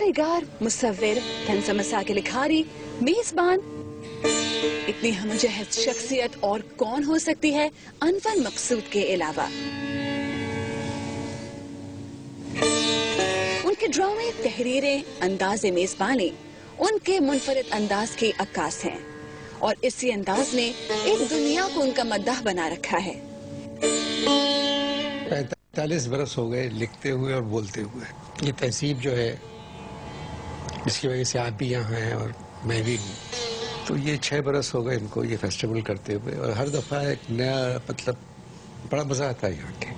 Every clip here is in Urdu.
کاریگر، مصور، طنز مساق لکھاری، میزبان، اتنی ہمجہز شخصیت اور کون ہو سکتی ہے انور مقصود کے علاوہ؟ ان کے ڈرامے، تحریریں، انداز میزبانی ان کے منفرد انداز کی عکاس ہیں، اور اسی انداز نے ایک دنیا کو ان کا مداح بنا رکھا ہے۔ 45 برس ہو گئے لکھتے ہوئے اور بولتے ہوئے۔ یہ تہذیب جو ہے جس کی وجہ سے آپ بھی یہاں ہیں اور میں بھی ہوں، تو یہ 6 برس ہو گئے ان کو یہ فیسٹیول کرتے ہوئے، اور ہر دفعہ ایک نیا مطلب بڑا مزہ آتا ہے یہاں کے۔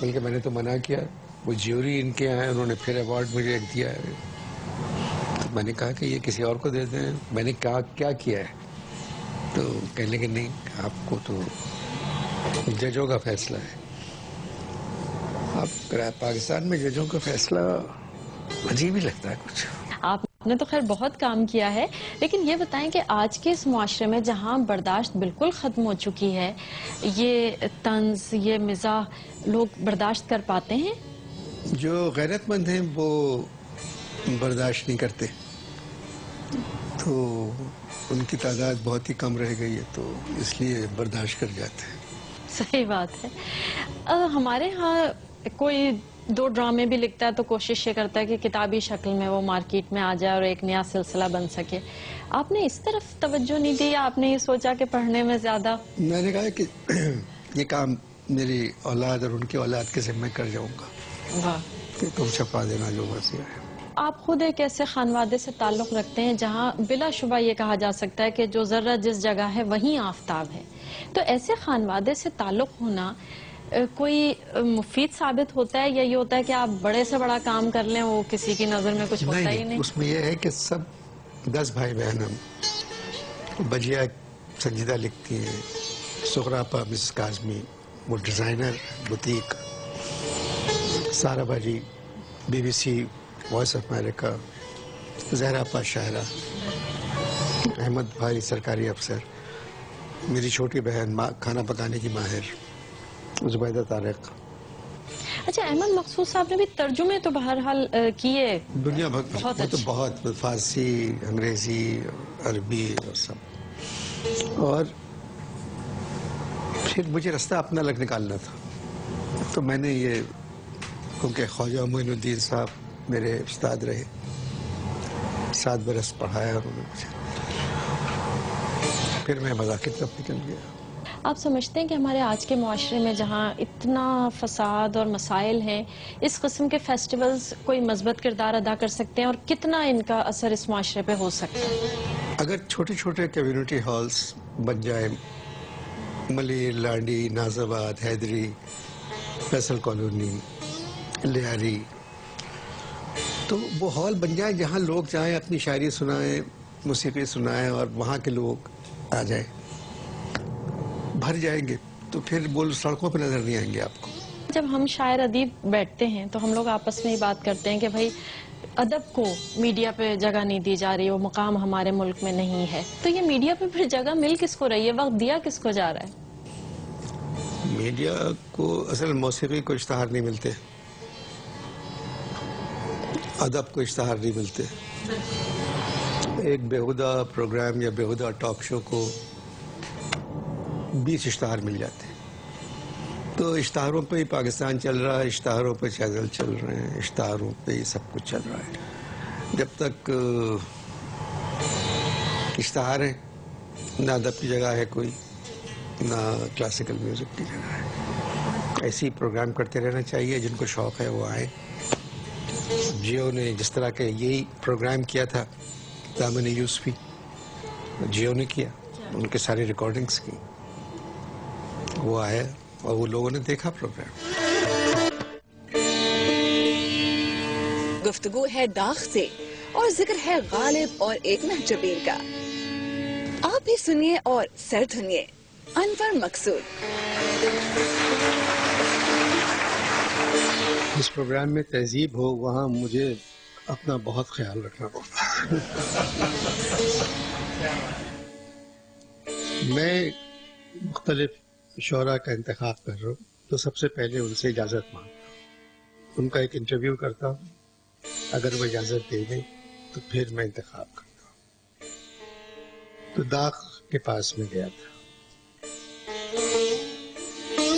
بلکہ میں نے تو منع کیا، وہ جیوری ان کے آئے، انہوں نے پھر ایوارڈ مجھے ایک دیا ہے، تو میں نے کہا کہ یہ کسی اور کو دے دیں۔ میں نے کہا کیا کیا ہے، تو کہنے کہ نہیں، آپ کو تو ججوں کا فیصلہ ہے۔ اب پاکستان میں ججوں کا فیصلہ عجیب ہی لگتا ہے کچھ۔ آپ نے تو خیر بہت کام کیا ہے، لیکن یہ بتائیں کہ آج کے اس معاشرے میں جہاں برداشت بالکل ختم ہو چکی ہے، یہ طنز، یہ مزاح لوگ برداشت کر پاتے ہیں؟ جو غیرت مند ہیں وہ برداشت نہیں کرتے، تو ان کی تعداد بہت ہی کم رہ گئی ہے، تو اس لیے برداشت کر جاتے ہیں۔ صحیح بات ہے۔ ہمارے ہاں کوئی 2 ڈرامے بھی لکھتا ہے تو کوشش یہ کرتا ہے کہ کتابی شکل میں وہ مارکیٹ میں آ جائے اور ایک نیا سلسلہ بن سکے۔ آپ نے اس طرف توجہ نہیں دی، یا آپ نے یہ سوچا کہ پڑھنے میں زیادہ؟ میں نے کہا کہ یہ کام میری اولاد اور ان کی اولاد کے ذمہ کر جاؤں گا، واہ۔ کہ تم چھپا دینا جو مرضی ہے۔ آپ خود ایک ایسے خانوادے سے تعلق رکھتے ہیں جہاں بلا شبہ یہ کہا جا سکتا ہے کہ جو ذرہ جس جگہ ہے وہیں آفتاب ہے، تو ایسے خانوادے سے تعلق ہونا کوئی مفید ثابت ہوتا ہے، یا یہ ہوتا ہے کہ آپ بڑے سے بڑا کام کر لیں وہ کسی کی نظر میں کچھ ہوتا ہی نہیں؟ اس میں یہ ہے کہ سب 10 بھائی بہن ہم، بجیا سنجیدہ لکھتی ہیں، سغراپا مسز کاظمی وہ ڈیزائنر بوتیک، سارا باجی BBC voice of America, Zahra پا شاعرہ، احمد بھائی سرکاری افسر، میری چھوٹی بہن کھانا پکانے کی ماہر زبیدہ طارق۔ اچھا، احمد مقصود صاحب نے بھی ترجمے تو بہرحال کیے دنیا بھر، بہت وہ تو اچھے، بہت، فارسی، انگریزی، عربی اور سب، اور پھر مجھے رستہ اپنا الگ نکالنا تھا، تو میں نے یہ، کیونکہ خواجہ معین الدین صاحب میرے استاد رہے، 7 برس پڑھایا انہوں نے مجھے، پھر میں مذاکر طرف نکل گیا۔ آپ سمجھتے ہیں کہ ہمارے آج کے معاشرے میں جہاں اتنا فساد اور مسائل ہیں، اس قسم کے فیسٹیولز کوئی مثبت کردار ادا کر سکتے ہیں، اور کتنا ان کا اثر اس معاشرے پہ ہو سکتا ہے؟ اگر چھوٹے چھوٹے کمیونٹی ہالز بن جائیں، ملیر، لانڈی، ناز آباد، حیدری، فیصل کالونی، لیاری، تو وہ ہال بن جائیں جہاں لوگ جائیں، اپنی شاعری سنائیں، موسیقی سنائیں، اور وہاں کے لوگ آ جائیں، بھر جائیں گے، تو پھر وہ سڑکوں پہ نظر نہیں آئیں گے آپ کو۔ جب ہم شاعر ادیب بیٹھتے ہیں تو ہم لوگ آپس میں ہی بات کرتے ہیں کہ بھائی ادب کو میڈیا پہ جگہ نہیں دی جا رہی، وہ مقام ہمارے ملک میں نہیں ہے، تو یہ میڈیا پہ پھر جگہ مل کس کو رہی ہے، وقت دیا کس کو جا رہا ہے؟ میڈیا کو اصل موسیقی کو اشتہار نہیں ملتے، ادب کو اشتہار نہیں ملتے، ایک بیہودہ پروگرام یا بیہودہ ٹاک شو کو 20 اشتہار مل جاتے ہیں، تو اشتہاروں پہ ہی پاکستان چل رہا ہے، اشتہاروں پہ چینل چل رہے ہیں، اشتہاروں پہ ہی سب کچھ چل رہا ہے۔ جب تک اشتہار ہے، نہ ادب کی جگہ ہے کوئی، نہ کلاسیکل میوزک کی جگہ ہے۔ ایسی پروگرام کرتے رہنا چاہیے، جن کو شوق ہے وہ آئیں۔ جیو نے جس طرح کے یہی پروگرام کیا تھا، دامن یوسفی، جیو نے کیا، ان کے ساری ریکارڈنگز کی، وہ آیا اور وہ لوگوں نے دیکھا پروگرام۔ گفتگو ہے داغ سے اور ذکر ہے غالب اور ایک محجبین کا۔ آپ بھی سنیے اور سر دھنیے، انور مقصود۔ جس پروگرام میں تہذیب ہو وہاں مجھے اپنا بہت خیال رکھنا پڑتا میں مختلف شعراء کا انتخاب کر رہا ہوں، تو سب سے پہلے ان سے اجازت مانگتا ہوں ان کا ایک انٹرویو کرتا ہوں، اگر وہ اجازت دے دیں تو پھر میں انتخاب کرتا ہوں۔ تو داغ کے پاس میں گیا تھا۔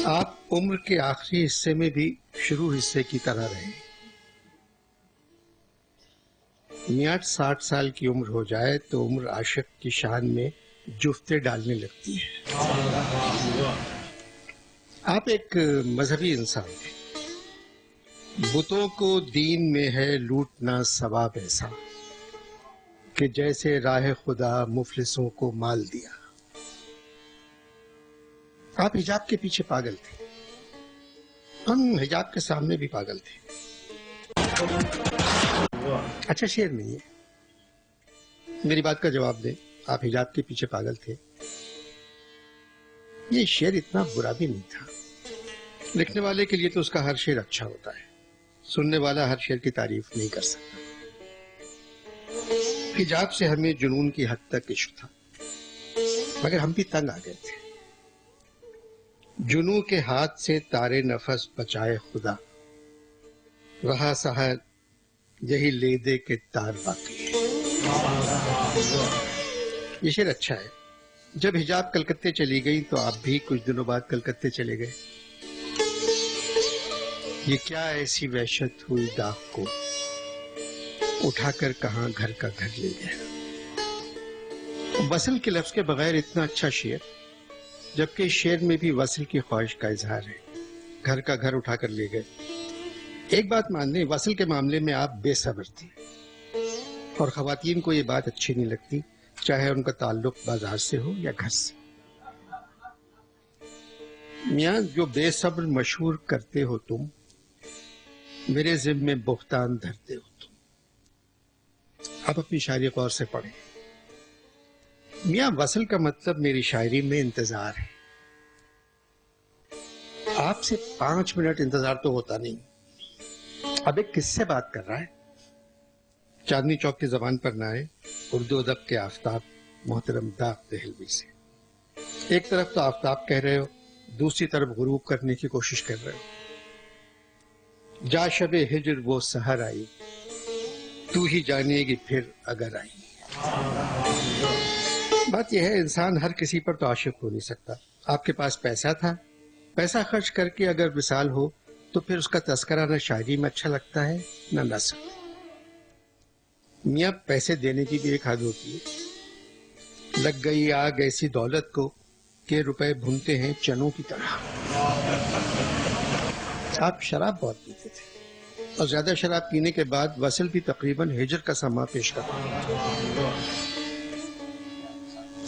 آپ عمر کے آخری حصے میں بھی شروع حصے کی طرح رہے۔ میاں 60 سال کی عمر ہو جائے تو عمر عاشق کی شان میں جفتے ڈالنے لگتی ہے۔ آپ ایک مذہبی انسان تھے۔ بتوں کو دین میں ہے لوٹنا ثواب ایسا کہ جیسے راہ خدا مفلسوں کو مال دیا۔ آپ حجاب کے پیچھے پاگل تھے، ہم حجاب کے سامنے بھی پاگل تھے۔ اچھا شعر نہیں ہے، میری بات کا جواب دیں۔ آپ حجاب کے پیچھے پاگل تھے، یہ شعر اتنا برا بھی نہیں تھا۔ لکھنے والے کے لیے تو اس کا ہر شعر اچھا ہوتا ہے، سننے والا ہر شعر کی تعریف نہیں کر سکتا۔ حجاب سے ہمیں جنون کی حد تک عشق تھا، مگر ہم بھی تنگ آ گئے تھے۔ جنوں کے ہاتھ سے تارے نفس بچائے خدا، رہا سہر یہی لے دے کے تار باقی ہے۔ یہ شعر اچھا ہے۔ جب حجاب کلکتے چلی گئی تو آپ بھی کچھ دنوں بعد کلکتے چلے گئے۔ یہ کیا ایسی وحشت ہوئی داغ کو اٹھا کر کہاں گھر کا گھر لے گیا۔ وصل کے لفظ کے بغیر اتنا اچھا شعر، جبکہ اس شعر میں بھی وصل کی خواہش کا اظہار ہے۔ گھر کا گھر اٹھا کر لے گئے۔ ایک بات مان لیں، وصل کے معاملے میں آپ بے صبر تھی، اور خواتین کو یہ بات اچھی نہیں لگتی، چاہے ان کا تعلق بازار سے ہو یا گھر سے۔ میاں جو بے صبر مشہور کرتے ہو تم، میرے ذمہ میں بہتان دھرتے ہو تم۔ آپ اپنی شاعری غور سے پڑھیں۔ میاں وصل کا مطلب میری شاعری میں انتظار ہے۔ آپ سے 5 منٹ انتظار تو ہوتا نہیں۔ اب ایک کس سے بات کر رہا ہے؟ چاندنی چوک کی زبان پر نہ آئے، اردو ادب کے آفتاب محترم داغ دہلوی سے۔ ایک طرف تو آفتاب کہہ رہے ہو، دوسری طرف غروب کرنے کی کوشش کر رہے ہو۔ جا شب ہجر وہ سحر آئی، تو ہی جانے گی پھر اگر آئی۔ بات یہ ہے، انسان ہر کسی پر تو عاشق ہو نہیں سکتا۔ آپ کے پاس پیسہ تھا، پیسہ خرچ کر کے اگر وصال ہو تو پھر اس کا تذکرہ نہ شاعری میں اچھا لگتا ہے نہ نثر۔ میاں پیسے دینے کی بھی ایک حد ہوتی ہے۔ لگ گئی آگ ایسی دولت کو کہ روپے بھونتے ہیں چنوں کی طرح۔ آپ شراب بہت پیتے تھے، اور زیادہ شراب پینے کے بعد وصل بھی تقریباً ہجر کا سما پیش کرتا۔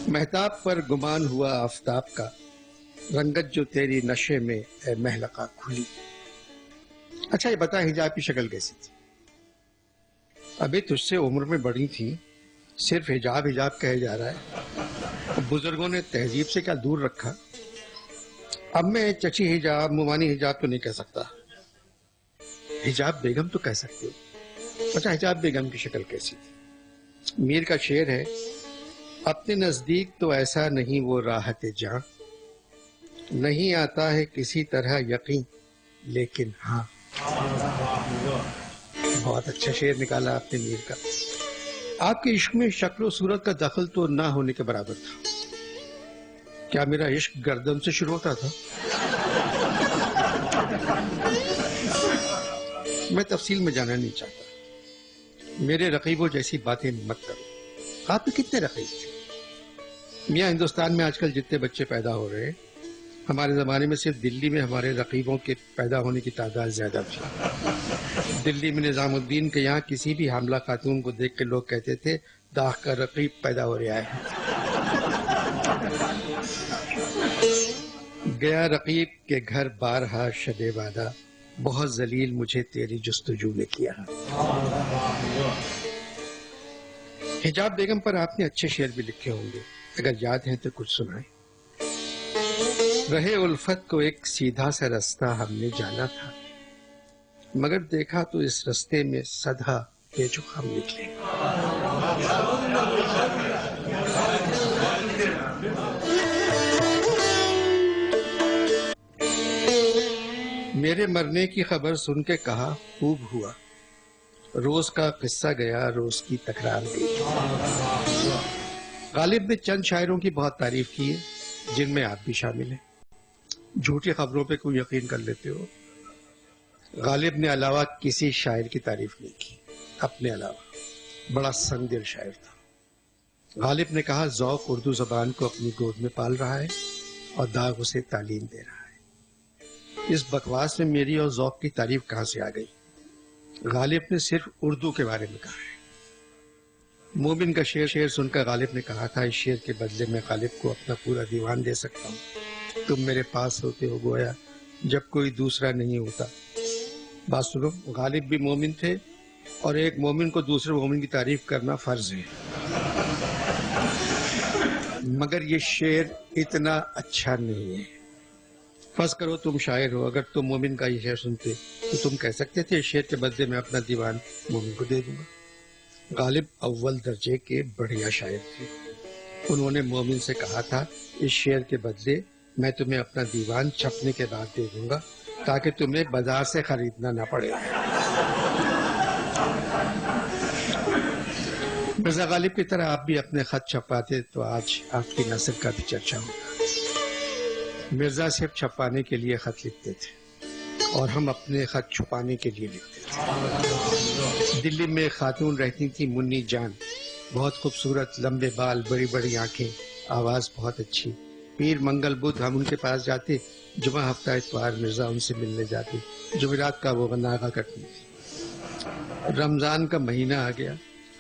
مہتاب پر گمان ہوا آفتاب کا، رنگت جو تیری نشے میں اے محلقہ کھلی۔ اچھا یہ بتا، حجاب کی شکل کیسی تھی؟ ابھی تجھ سے عمر میں بڑی تھی، صرف حجاب حجاب کہے جا رہا ہے۔ بزرگوں نے تہذیب سے کیا دور رکھا۔ اب میں چچی حجاب مومانی حجاب تو نہیں کہہ سکتا، حجاب بیگم تو کہہ سکتے ہو۔ اچھا حجاب بیگم کی شکل کیسی تھی؟ میر کا شعر ہے، اپنے نزدیک تو ایسا نہیں وہ راحت جاں، نہیں آتا ہے کسی طرح یقین لیکن ہاں۔ بہت اچھا شعر نکالا آپ نے میر کا۔ آپ کے عشق میں شکل و صورت کا دخل تو نہ ہونے کے برابر تھا۔ کیا میرا عشق گردن سے شروع ہوتا تھا؟ میں تفصیل میں جانا نہیں چاہتا، میرے رقیبوں جیسی باتیں مت کرو۔ آپ کے کتنے رقیب تھے؟ میاں ہندوستان میں آج کل جتنے بچے پیدا ہو رہے ہیں، ہمارے زمانے میں صرف دلی میں ہمارے رقیبوں کے پیدا ہونے کی تعداد زیادہ تھی۔ دلی میں نظام الدین کے یہاں کسی بھی حاملہ خاتون کو دیکھ کے لوگ کہتے تھے داغ کا رقیب پیدا ہو رہا ہے۔ گیا رقیب کے گھر بارہا شب وعدہ، بہت ذلیل مجھے تیری جستجو نے کیا۔ حجاب بیگم پر آپ نے اچھے شعر بھی لکھے ہوں گے، اگر یاد ہیں تو کچھ سنائیں۔ رہے الفت کو ایک سیدھا سا رستہ ہم نے جانا تھا، مگر دیکھا تو اس رستے میں سدھا پیچ و خم نکلے۔ میرے مرنے کی خبر سن کے کہا خوب ہوا، روز کا قصہ گیا روز کی تکرار گئی۔ غالب نے چند شاعروں کی بہت تعریف کی ہے جن میں آپ بھی شامل ہیں۔ جھوٹی خبروں پہ کوئی یقین کر لیتے ہو؟ غالب نے علاوہ کسی شاعر کی تعریف نہیں کی اپنے علاوہ، بڑا سنگ دل شاعر تھا۔ غالب نے کہا ذوق اردو زبان کو اپنی گود میں پال رہا ہے اور داغ اسے تعلیم دے رہا ہے۔ اس بکواس میں میری اور ذوق کی تعریف کہاں سے آ گئی؟ غالب نے صرف اردو کے بارے میں کہا ہے۔ مومن کا شعر سن کر غالب نے کہا تھا اس شعر کے بدلے میں غالب کو اپنا پورا دیوان دے سکتا ہوں، تم میرے پاس ہوتے ہو گویا جب کوئی دوسرا نہیں ہوتا۔ بات سنو، غالب بھی مومن تھے اور ایک مومن کو دوسرے مومن کی تعریف کرنا فرض ہے، مگر یہ شعر اتنا اچھا نہیں ہے۔ فرض کرو تم شاعر ہو، اگر تم مومن کا یہ شعر سنتے تو تم کہہ سکتے تھے اس شعر کے بدلے میں اپنا دیوان مومن کو دے دوں گا۔ غالب اول درجے کے بڑھیا شاعر تھے، انہوں نے مومن سے کہا تھا اس شعر کے بدلے میں تمہیں اپنا دیوان چھپنے کے بعد دے دوں گا تاکہ تمہیں بازار سے خریدنا نہ پڑے۔ مرزا غالب کی طرح آپ بھی اپنے خط چھپاتے تو آج آپ کی نثر کا بھی چرچا ہوتا۔ مرزا صرف چھپانے کے لیے خط لکھتے تھے اور ہم اپنے خط چھپانے کے لیے لکھتے تھے۔ دلی میں ایک خاتون رہتی تھی منی جان، بہت خوبصورت، لمبے بال، بڑی بڑی آنکھیں، آواز بہت اچھی۔ پیر منگل بدھ ہم ان کے پاس جاتے، جمعہ ہفتہ اتوار مرزا ان سے ملنے جاتے، جمعرات کا وہ ناغہ کرتی تھی۔ رمضان کا مہینہ آ گیا،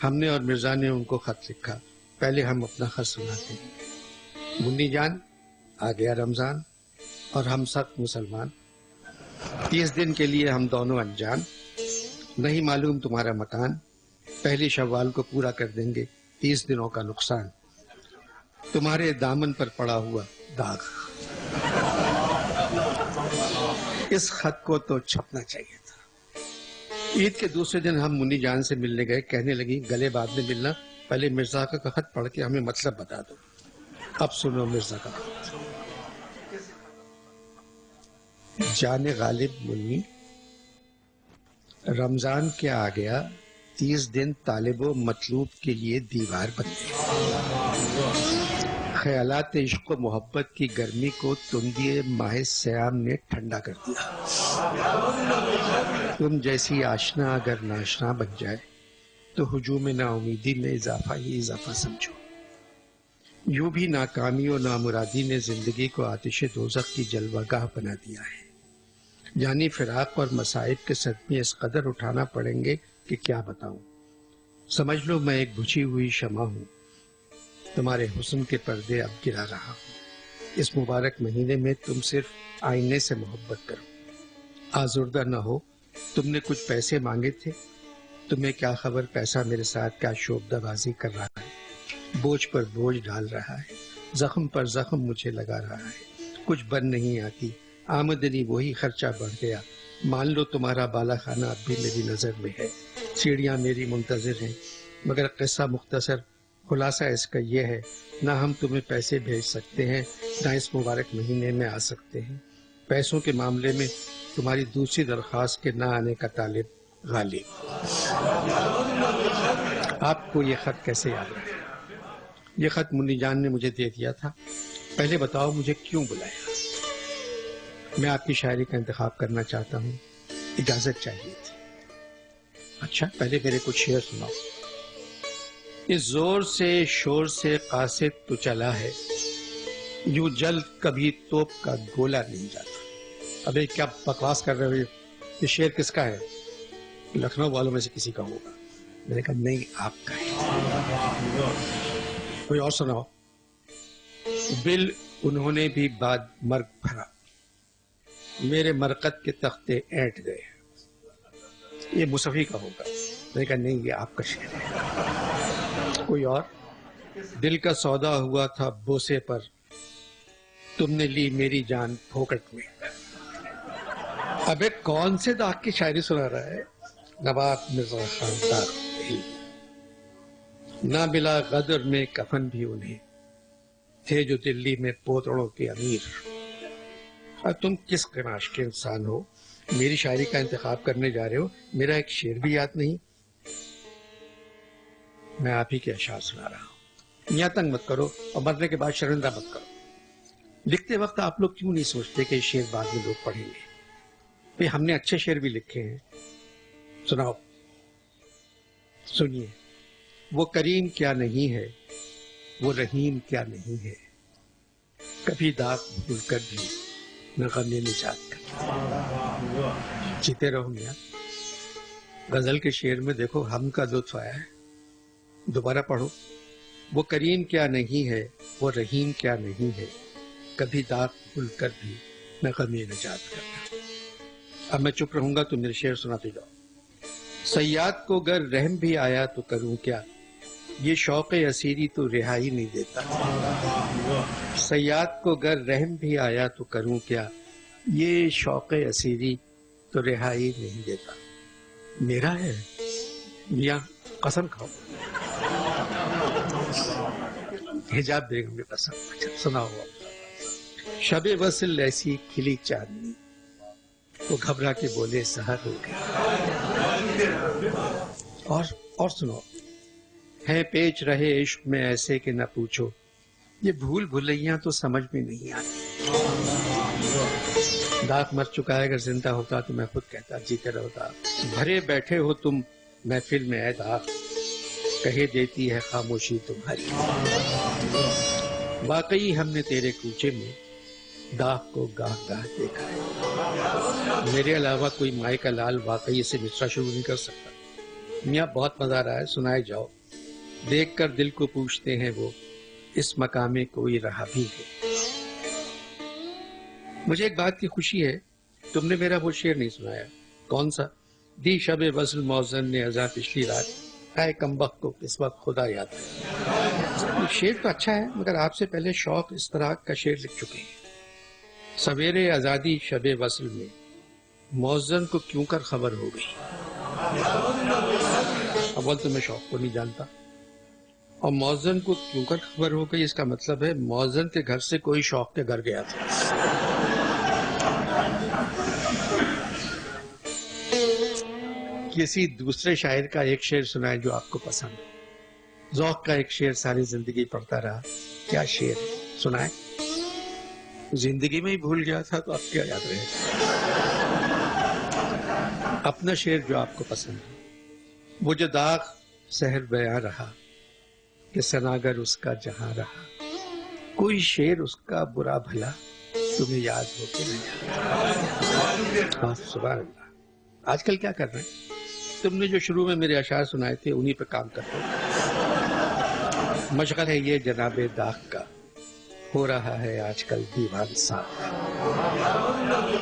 ہم نے اور مرزا نے ان کو خط لکھا۔ پہلے ہم اپنا خط سناتے ہیں، منی جان آ گیا رمضان اور ہم سخت مسلمان، 30 دن کے لیے ہم دونوں انجان، نہیں معلوم تمہارا مکان، پہلی شوال کو پورا کر دیں گے 30 دنوں کا نقصان، تمہارے دامن پر پڑا ہوا داغ۔ اس خط کو تو چھپنا چاہیے تھا۔ عید کے دوسرے دن ہم منی جان سے ملنے گئے، کہنے لگی گلے بعد میں ملنا، پہلے مرزا کا خط پڑھ کے ہمیں مطلب بتا دو۔ اب سنو مرزا کا خط۔ جان غالب منی، رمضان کیا آ گیا، 30 دن طالب و مطلوب کے لیے دیوار بن گئے۔ خیالات عشق و محبت کی گرمی کو تندی ماہ سیام نے ٹھنڈا کر دیا۔ تم جیسی آشنا اگر ناشنا بن جائے تو ہجوم نا امیدی میں اضافہ ہی اضافہ سمجھو۔ یوں بھی ناکامی و نامرادی نے زندگی کو آتش دوزخ کی جلوہ گاہ بنا دیا ہے۔ یعنی فراق اور مصائب کے صدمے اس قدر اٹھانا پڑیں گے کہ کیا بتاؤں۔ سمجھ لو میں ایک بجھی ہوئی شمع ہوں، تمہارے حسن کے پردے اب گرا رہا ہوں۔ اس مبارک مہینے میں تم صرف آئینے سے محبت کرو، آزردہ نہ ہو۔ تم نے کچھ پیسے مانگے تھے، تمہیں کیا خبر پیسہ میرے ساتھ کیا شوبدہ بازی کر رہا ہے، بوجھ پر بوجھ ڈال رہا ہے، زخم پر زخم مجھے لگا رہا ہے، کچھ بن نہیں آتی، آمدنی وہی خرچہ بڑھ گیا۔ مان لو تمہارا بالا خانہ اب بھی میری نظر میں ہے، سیڑھیاں میری منتظر ہیں، مگر قصہ مختصر، خلاصہ اس کا یہ ہے نہ ہم تمہیں پیسے بھیج سکتے ہیں نہ اس مبارک مہینے میں آ سکتے ہیں۔ پیسوں کے معاملے میں تمہاری دوسری درخواست کے نہ آنے کا طالب غالب۔ آپ کو یہ خط کیسے یاد رہا؟ یہ خط منی جان نے مجھے دے دیا تھا۔ پہلے بتاؤ مجھے کیوں بلایا؟ میں آپ کی شاعری کا انتخاب کرنا چاہتا ہوں، اجازت چاہیے تھی۔ اچھا پہلے میرے کچھ شعر سناؤ۔ اس زور سے شور سے قاصد تو چلا ہے، یوں جلد کبھی توپ کا گولا نہیں جاتا۔ ابے کیا بکواس کر رہے ہو؟ یہ شعر کس کا ہے؟ لکھنؤ والوں میں سے کسی کا ہوگا۔ میں نے کہا نہیں آپ کا ہے، کوئی اور سناؤ۔ بل انہوں نے بھی بعد مرگ بھرا، میرے مرقد کے تختے اینٹ گئے، یہ مصفی کا ہوگا۔ میں نے کہا نہیں یہ آپ کا شعر ہے۔ کوئی اور؟ دل کا سودا ہوا تھا بوسے پر، تم نے لی میری جان پھوکٹ میں۔ ابے کون سے داغ کی شاعری سنا رہا ہے؟ نواب مرزا خاندار نہ ملا غدر میں کفن بھی انہیں، تھے جو دلی میں پوتڑوں کے امیر۔ اور تم کس قماش کے انسان ہو میری شاعری کا انتخاب کرنے جا رہے ہو, میرا ایک شعر بھی یاد نہیں. میں آپ ہی کے اشعار سنا رہا ہوں. میاں تنگ مت کرو اور مرنے کے بعد شرمندہ مت کرو. لکھتے وقت آپ لوگ کیوں نہیں سوچتے کہ یہ شعر بعد میں لوگ پڑھیں گے؟ بھئی ہم نے اچھے شعر بھی لکھے ہیں. سناؤ, سنیے. وہ کریم کیا نہیں ہے, وہ رحیم کیا نہیں ہے, کبھی داغ بھول کر بھی نہ غم نجات کر. جیتے رہو میاں. غزل کے شعر میں دیکھو ہم کا لطف آیا ہے. دوبارہ پڑھو. وہ کریم کیا نہیں ہے, وہ رحیم کیا نہیں ہے, کبھی داغ بھول کر بھی نہ غم نجات کرنا. اب میں چپ رہوں گا تو میرے شعر سناتے جاؤ. صیاد کو گر رحم بھی آیا تو کروں کیا, یہ شوق اسیری تو رہائی نہیں دیتا. صیاد کو گر رحم بھی آیا تو کروں کیا, یہ شوق اسیری تو رہائی نہیں دیتا. میرا ہے میاں, قسم کھاؤ. حجاب بیگم کی قسم. سنا ہوا. شب وصل ایسی کھلی چاندنی, وہ گھبرا کے بولے سحر ہو گیا. اور سنو. ہے پیچ رہے عشق میں ایسے کہ نہ پوچھو, یہ بھول بھلیاں تو سمجھ میں نہیں آتی. داغ مر چکا ہے, اگر زندہ ہوتا تو میں خود کہتا جیتے رہو داغ. بھرے بیٹھے ہو تم محفل میں اے داغ, کہے دیتی ہے خاموشی تمہاری. واقعی ہم نے تیرے کوچے میں داغ کو گاہ گاہ دیکھا ہے. میرے علاوہ کوئی مائے کا لال واقعی اسے مصرع شروع نہیں کر سکتا. میاں بہت مزہ آ رہا ہے, سنائے جاؤ. دیکھ کر دل کو پوچھتے ہیں وہ, اس مقام میں کوئی رہا بھی ہے. مجھے ایک بات کی خوشی ہے, تم نے میرا وہ شعر نہیں سنایا. کون سا؟ دی شب وصل موزن نے ازاں پچھلی رات, اے کمبخت کو اس وقت خدا یاد ہے. شعر تو اچھا ہے, مگر آپ سے پہلے شوق استراق کا شعر لکھ چکے ہیں. سویرے آزادی شب وصل میں موزن کو کیوں کر خبر ہو گئی. اول تو میں شوق کو نہیں جانتا, اور موزن کو کیوں کر خبر ہو گئی, اس کا مطلب ہے موزن کے گھر سے کوئی شوق کے گھر گیا تھا. کسی دوسرے شاعر کا ایک شعر سنائے جو آپ کو پسند ہو. ذوق کا ایک شعر ساری زندگی پڑھتا رہا, کیا شعر سنائے. زندگی میں ہی بھول گیا تھا تو اب کیا یاد رہے. اپنا شعر جو آپ کو پسند ہے. وہ جو داغ سحر بیاں رہا کہ سناگر اس کا جہاں رہا, کوئی شعر اس کا برا بھلا تمہیں یاد ہو کے نہیں. سبحان اللہ. آج کل کیا کر رہے ہیں تم نے جو شروع میں میرے اشعار سنائے تھے انہی پہ کام کرتے ہو. مشغل ہے یہ جناب داغ کا, ہو رہا ہے آج کل دیوان صاف.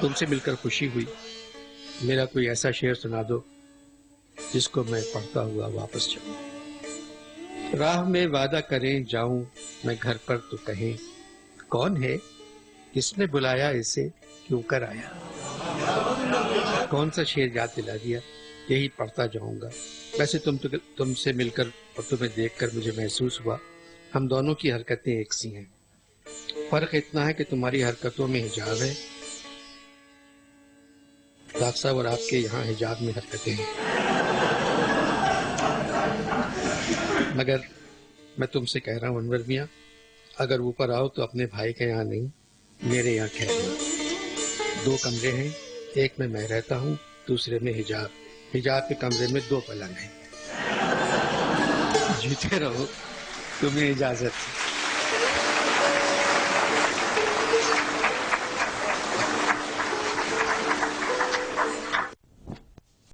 تم سے مل کر خوشی ہوئی. میرا کوئی ایسا شعر سنا دو جس کو میں پڑھتا ہوا واپس جاؤں. راہ میں وعدہ کریں جاؤں میں گھر پر تو کہیں, کون ہے کس نے بلایا اسے کیوں کر آیا. کون سا شعر یاد دلا دیا, یہی پڑھتا جاؤں گا. ویسے تم سے مل کر اور تمہیں دیکھ کر مجھے محسوس ہوا ہم دونوں کی حرکتیں ایک سی ہیں. فرق اتنا ہے کہ تمہاری حرکتوں میں حجاب ہے, ڈاکٹر صاحب, اور آپ کے یہاں حجاب میں حرکتیں ہیں. مگر میں تم سے کہہ رہا ہوں انور میاں, اگر اوپر آؤ تو اپنے بھائی کے یہاں نہیں, میرے یہاں ٹھہرنا. 2 کمرے ہیں, ایک میں رہتا ہوں, دوسرے میں حجاب. حجاب کے کمرے میں 2 پلنگ ہیں. جیتے رہو, تمہیں اجازت.